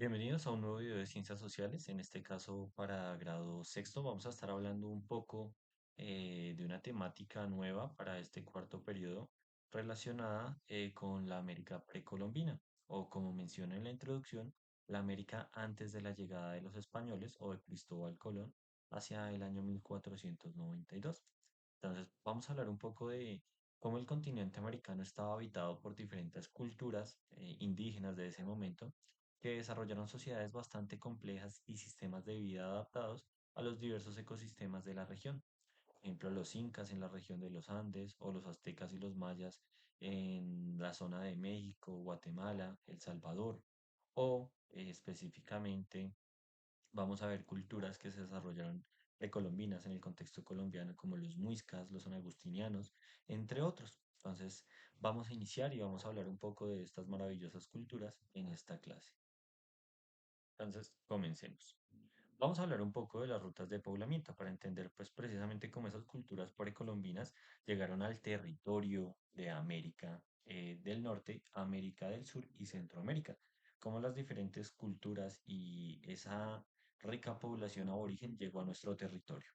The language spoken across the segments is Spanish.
Bienvenidos a un nuevo video de ciencias sociales. En este caso, para grado sexto, vamos a estar hablando un poco de una temática nueva para este cuarto periodo relacionada con la América precolombina, o como menciona en la introducción, la América antes de la llegada de los españoles o de Cristóbal Colón hacia el año 1492. Entonces, vamos a hablar un poco de cómo el continente americano estaba habitado por diferentes culturas indígenas de ese momento que desarrollaron sociedades bastante complejas y sistemas de vida adaptados a los diversos ecosistemas de la región. Por ejemplo, los incas en la región de los Andes o los aztecas y los mayas en la zona de México, Guatemala, El Salvador o específicamente vamos a ver culturas que se desarrollaron precolombinas en el contexto colombiano como los muiscas, los sanagustinianos, entre otros. Entonces, vamos a iniciar y vamos a hablar un poco de estas maravillosas culturas en esta clase. Entonces, comencemos. Vamos a hablar un poco de las rutas de poblamiento para entender pues precisamente cómo esas culturas precolombinas llegaron al territorio de América del Norte, América del Sur y Centroamérica, cómo las diferentes culturas y esa rica población aborigen llegó a nuestro territorio.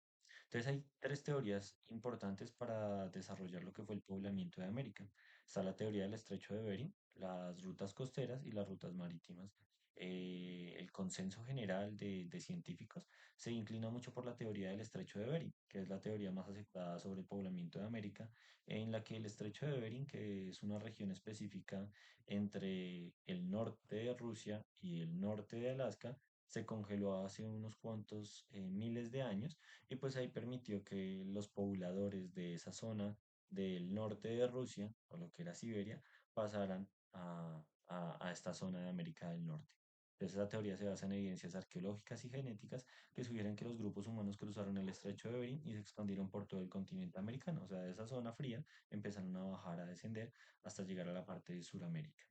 Entonces hay tres teorías importantes para desarrollar lo que fue el poblamiento de América. Está la teoría del estrecho de Bering, las rutas costeras y las rutas marítimas. El consenso general de científicos se inclina mucho por la teoría del estrecho de Bering, que es la teoría más aceptada sobre el poblamiento de América, en la que el estrecho de Bering, que es una región específica entre el norte de Rusia y el norte de Alaska, se congeló hace unos cuantos miles de años y pues ahí permitió que los pobladores de esa zona del norte de Rusia, o lo que era Siberia, pasaran a esta zona de América del Norte. Entonces, esa teoría se basa en evidencias arqueológicas y genéticas que sugieren que los grupos humanos cruzaron el estrecho de Bering y se expandieron por todo el continente americano. O sea, de esa zona fría empezaron a bajar, a descender hasta llegar a la parte de Sudamérica.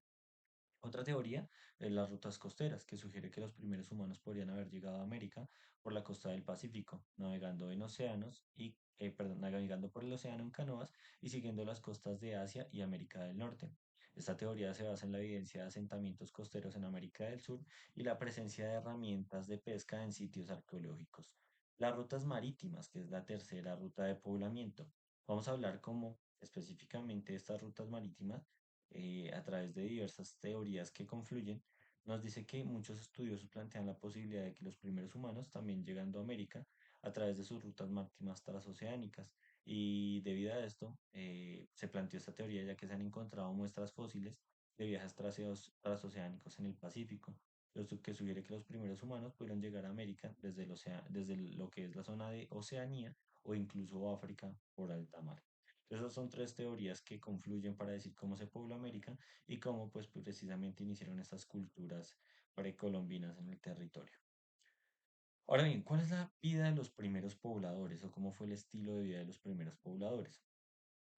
Otra teoría es las rutas costeras, que sugiere que los primeros humanos podrían haber llegado a América por la costa del Pacífico, navegando en océanos y, perdón, navegando por el océano en canoas y siguiendo las costas de Asia y América del Norte. Esta teoría se basa en la evidencia de asentamientos costeros en América del Sur y la presencia de herramientas de pesca en sitios arqueológicos. Las rutas marítimas, que es la tercera ruta de poblamiento. Vamos a hablar cómo específicamente estas rutas marítimas a través de diversas teorías que confluyen, nos dice que muchos estudiosos plantean la posibilidad de que los primeros humanos, también llegando a América, a través de sus rutas marítimas transoceánicas. Y debido a esto, se planteó esta teoría ya que se han encontrado muestras fósiles de viajes transoceánicos en el Pacífico, que sugiere que los primeros humanos pudieron llegar a América desde lo que es la zona de Oceanía o incluso África por alta mar. Esas son tres teorías que confluyen para decir cómo se pobló América y cómo pues precisamente iniciaron estas culturas precolombinas en el territorio. Ahora bien, ¿cuál es la vida de los primeros pobladores o cómo fue el estilo de vida de los primeros pobladores?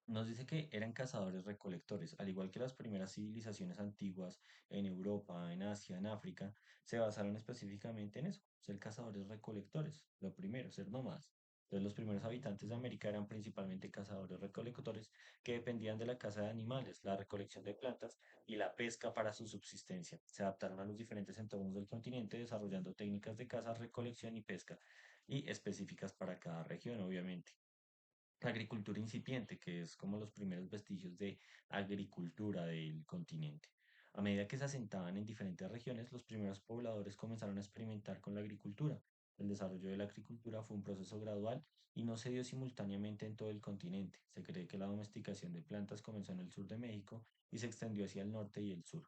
Nos dice que eran cazadores recolectores, al igual que las primeras civilizaciones antiguas en Europa, en Asia, en África, se basaron específicamente en eso, ser cazadores recolectores, lo primero, ser nómadas. Entonces, los primeros habitantes de América eran principalmente cazadores recolectores que dependían de la caza de animales, la recolección de plantas y la pesca para su subsistencia. Se adaptaron a los diferentes entornos del continente desarrollando técnicas de caza, recolección y pesca y específicas para cada región, obviamente. La agricultura incipiente, que es como los primeros vestigios de agricultura del continente. A medida que se asentaban en diferentes regiones, los primeros pobladores comenzaron a experimentar con la agricultura. El desarrollo de la agricultura fue un proceso gradual y no se dio simultáneamente en todo el continente. Se cree que la domesticación de plantas comenzó en el sur de México y se extendió hacia el norte y el sur.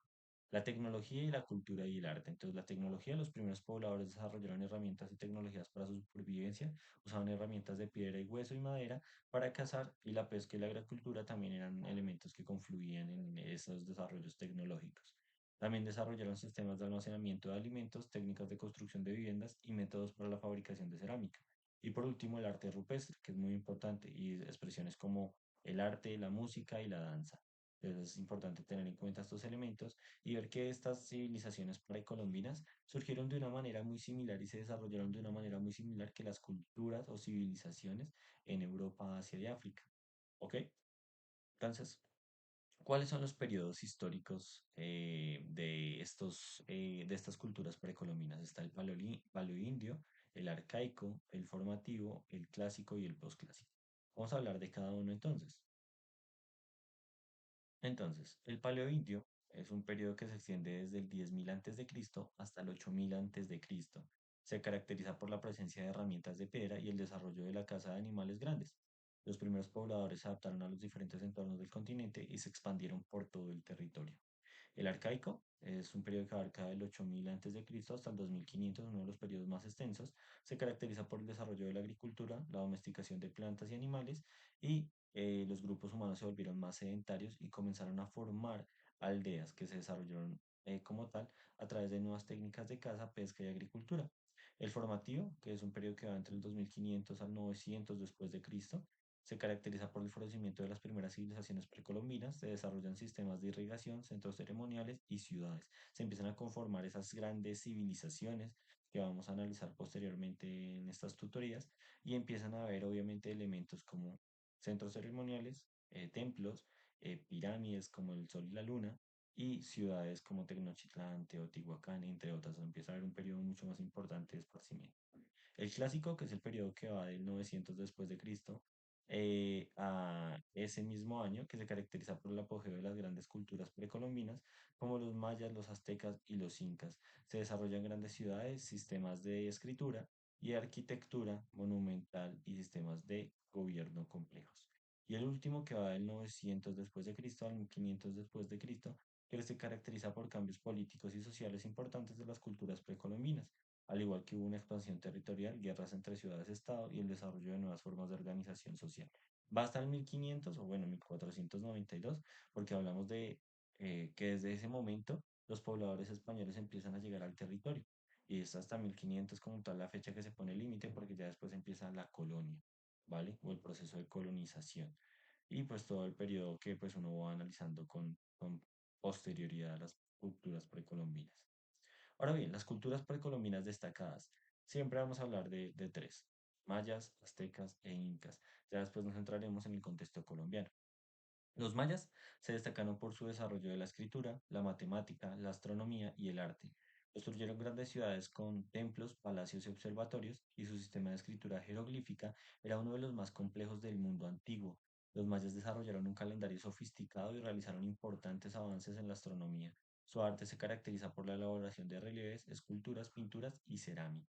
La tecnología y la cultura y el arte. Entonces, la tecnología, los primeros pobladores desarrollaron herramientas y tecnologías para su supervivencia, usaban herramientas de piedra y hueso y madera para cazar y la pesca y la agricultura también eran elementos que confluían en esos desarrollos tecnológicos. También desarrollaron sistemas de almacenamiento de alimentos, técnicas de construcción de viviendas y métodos para la fabricación de cerámica. Y por último, el arte rupestre, que es muy importante, y expresiones como el arte, la música y la danza. Entonces es importante tener en cuenta estos elementos y ver que estas civilizaciones precolombinas surgieron de una manera muy similar y se desarrollaron de una manera muy similar que las culturas o civilizaciones en Europa, Asia y África. ¿Ok? Entonces, ¿Cuáles son los periodos históricos de estas culturas precolombinas? Está el paleoindio, el arcaico, el formativo, el clásico y el posclásico. Vamos a hablar de cada uno entonces. Entonces, el paleoindio es un periodo que se extiende desde el 10.000 antes de Cristo hasta el 8.000 antes de Cristo. Se caracteriza por la presencia de herramientas de piedra y el desarrollo de la caza de animales grandes. Los primeros pobladores se adaptaron a los diferentes entornos del continente y se expandieron por todo el territorio. El arcaico es un periodo que abarca del 8000 a.C. hasta el 2500, uno de los periodos más extensos. Se caracteriza por el desarrollo de la agricultura, la domesticación de plantas y animales y los grupos humanos se volvieron más sedentarios y comenzaron a formar aldeas que se desarrollaron como tal a través de nuevas técnicas de caza, pesca y agricultura. El formativo, que es un periodo que va entre el 2500 al 900 después de Cristo, se caracteriza por el florecimiento de las primeras civilizaciones precolombinas, se desarrollan sistemas de irrigación, centros ceremoniales y ciudades. Se empiezan a conformar esas grandes civilizaciones que vamos a analizar posteriormente en estas tutorías y empiezan a haber obviamente elementos como centros ceremoniales, templos, pirámides como el Sol y la Luna y ciudades como Tenochtitlán, Teotihuacán, entre otras. Empieza a haber un periodo mucho más importante de esparcimiento. El clásico, que es el periodo que va del 900 después de Cristo a ese mismo año, que se caracteriza por el apogeo de las grandes culturas precolombinas, como los mayas, los aztecas y los incas. Se desarrollan grandes ciudades, sistemas de escritura y arquitectura monumental y sistemas de gobierno complejos. Y el último, que va del 900 después de Cristo al 1500 después de Cristo, que se caracteriza por cambios políticos y sociales importantes de las culturas precolombinas, al igual que hubo una expansión territorial, guerras entre ciudades-estado y el desarrollo de nuevas formas de organización social. Va hasta el 1500 o bueno, 1492, porque hablamos de que desde ese momento los pobladores españoles empiezan a llegar al territorio. Y es hasta 1500 como tal la fecha que se pone límite, porque ya después empieza la colonia, ¿vale? O el proceso de colonización. Y pues todo el periodo que pues uno va analizando con posterioridad a las culturas precolombinas. Ahora bien, las culturas precolombinas destacadas. Siempre vamos a hablar de tres, mayas, aztecas e incas. Ya después nos centraremos en el contexto colombiano. Los mayas se destacaron por su desarrollo de la escritura, la matemática, la astronomía y el arte. Construyeron grandes ciudades con templos, palacios y observatorios, y su sistema de escritura jeroglífica era uno de los más complejos del mundo antiguo. Los mayas desarrollaron un calendario sofisticado y realizaron importantes avances en la astronomía. Su arte se caracteriza por la elaboración de relieves, esculturas, pinturas y cerámica.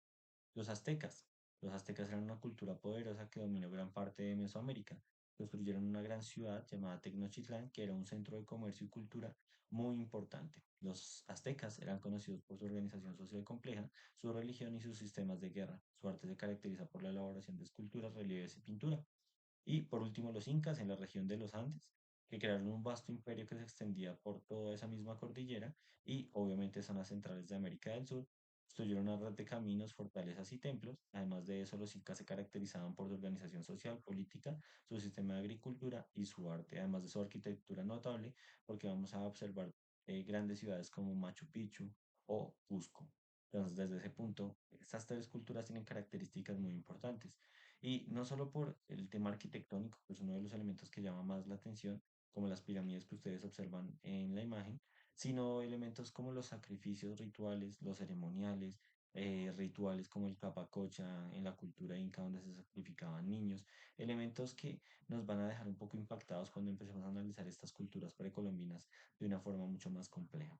Los aztecas. Los aztecas eran una cultura poderosa que dominó gran parte de Mesoamérica. Construyeron una gran ciudad llamada Tenochtitlán, que era un centro de comercio y cultura muy importante. Los aztecas eran conocidos por su organización social compleja, su religión y sus sistemas de guerra. Su arte se caracteriza por la elaboración de esculturas, relieves y pintura. Y por último, los incas en la región de los Andes, que crearon un vasto imperio que se extendía por toda esa misma cordillera y obviamente zonas centrales de América del Sur. Construyeron una red de caminos, fortalezas y templos. Además de eso, los incas se caracterizaban por su organización social, política, su sistema de agricultura y su arte, además de su arquitectura notable, porque vamos a observar grandes ciudades como Machu Picchu o Cusco. Entonces, desde ese punto, estas tres culturas tienen características muy importantes. Y no solo por el tema arquitectónico, que es uno de los elementos que llama más la atención, como las pirámides que ustedes observan en la imagen, sino elementos como los sacrificios rituales, los ceremoniales, rituales como el capacocha en la cultura inca donde se sacrificaban niños, elementos que nos van a dejar un poco impactados cuando empecemos a analizar estas culturas precolombinas de una forma mucho más compleja.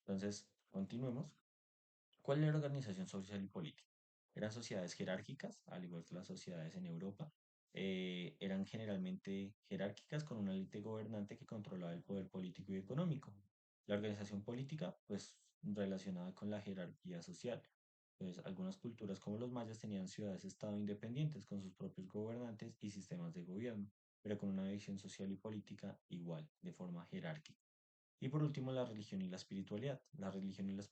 Entonces, continuemos. ¿Cuál era la organización social y política? Eran sociedades jerárquicas, al igual que las sociedades en Europa. Eran generalmente jerárquicas con una élite gobernante que controlaba el poder político y económico. La organización política, pues relacionada con la jerarquía social. Pues algunas culturas como los mayas tenían ciudades-estado independientes con sus propios gobernantes y sistemas de gobierno, pero con una visión social y política igual, de forma jerárquica. Y por último, la religión y la espiritualidad. La religión y la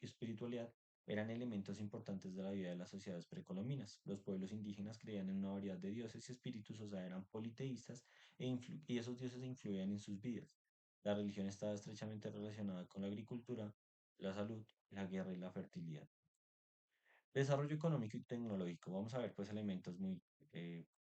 espiritualidad eran elementos importantes de la vida de las sociedades precolombinas. Los pueblos indígenas creían en una variedad de dioses y espíritus, o sea, eran politeístas y esos dioses influían en sus vidas. La religión estaba estrechamente relacionada con la agricultura, la salud, la guerra y la fertilidad. Desarrollo económico y tecnológico. Vamos a ver pues elementos muy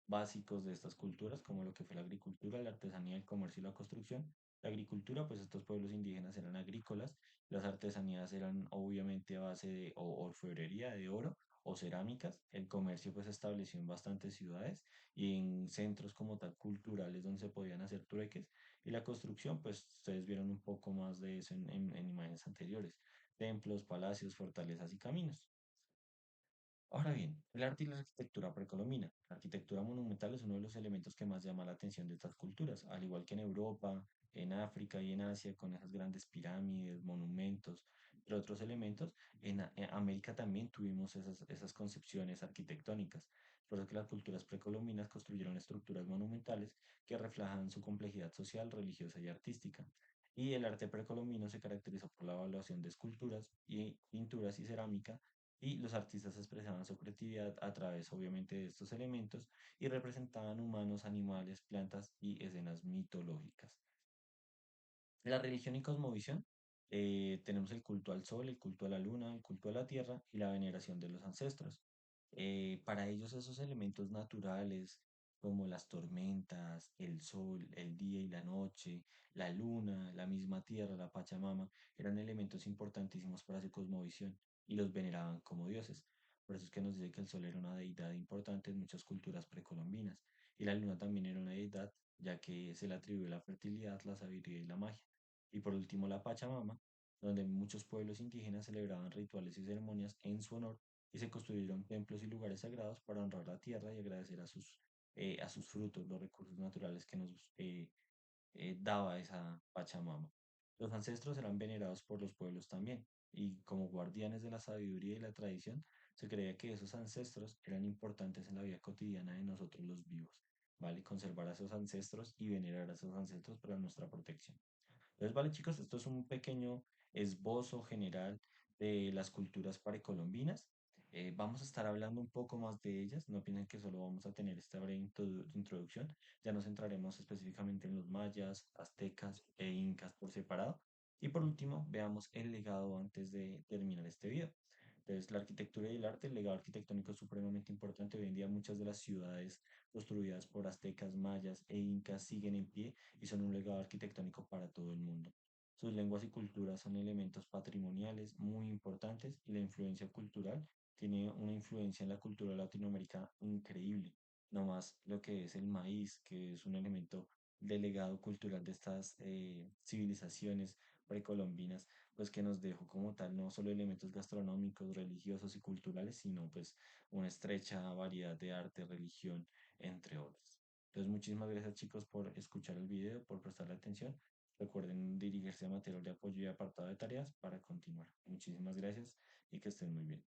básicos de estas culturas, como lo que fue la agricultura, la artesanía, el comercio y la construcción. La agricultura, pues estos pueblos indígenas eran agrícolas, las artesanías eran obviamente a base de orfebrería, de oro o cerámicas, el comercio pues se estableció en bastantes ciudades y en centros como tal culturales donde se podían hacer trueques, y la construcción, pues ustedes vieron un poco más de eso en imágenes anteriores, templos, palacios, fortalezas y caminos. Ahora bien, el arte y la arquitectura precolombina. La arquitectura monumental es uno de los elementos que más llama la atención de estas culturas, al igual que en Europa, en África y en Asia, con esas grandes pirámides, monumentos, entre otros elementos. En América también tuvimos esas concepciones arquitectónicas. Por eso que las culturas precolombinas construyeron estructuras monumentales que reflejan su complejidad social, religiosa y artística. Y el arte precolombino se caracterizó por la evaluación de esculturas y pinturas y cerámica, y los artistas expresaban su creatividad a través, obviamente, de estos elementos y representaban humanos, animales, plantas y escenas mitológicas. La religión y cosmovisión, tenemos el culto al sol, el culto a la luna, el culto a la tierra y la veneración de los ancestros. Para ellos esos elementos naturales, como las tormentas, el sol, el día y la noche, la luna, la misma tierra, la Pachamama, eran elementos importantísimos para su cosmovisión y los veneraban como dioses. Por eso es que nos dice que el sol era una deidad importante en muchas culturas precolombinas, y la luna también era una deidad, ya que se le atribuye la fertilidad, la sabiduría y la magia. Y por último, la Pachamama, donde muchos pueblos indígenas celebraban rituales y ceremonias en su honor, y se construyeron templos y lugares sagrados para honrar la tierra y agradecer a sus frutos, los recursos naturales que nos daba esa Pachamama. Los ancestros eran venerados por los pueblos también, y como guardianes de la sabiduría y la tradición, se creía que esos ancestros eran importantes en la vida cotidiana de nosotros los vivos, ¿vale? Conservar a esos ancestros y venerar a esos ancestros para nuestra protección. Entonces, vale, chicos, esto es un pequeño esbozo general de las culturas precolombinas. Vamos a estar hablando un poco más de ellas. No piensen que solo vamos a tener esta breve introducción. Ya nos centraremos específicamente en los mayas, aztecas e incas por separado. Y por último, veamos el legado antes de terminar este video. Entonces, la arquitectura y el arte, el legado arquitectónico es supremamente importante. Hoy en día muchas de las ciudades construidas por aztecas, mayas e incas siguen en pie y son un legado arquitectónico para todo el mundo. Sus lenguas y culturas son elementos patrimoniales muy importantes, y la influencia cultural tiene una influencia en la cultura latinoamericana increíble. No más lo que es el maíz, que es un elemento del legado cultural de estas civilizaciones precolombinas, pues que nos dejó como tal no solo elementos gastronómicos, religiosos y culturales, sino pues una estrecha variedad de arte, religión, entre otros. Entonces, muchísimas gracias, chicos, por escuchar el video, por prestarle atención. Recuerden dirigirse a material de apoyo y apartado de tareas para continuar. Muchísimas gracias y que estén muy bien.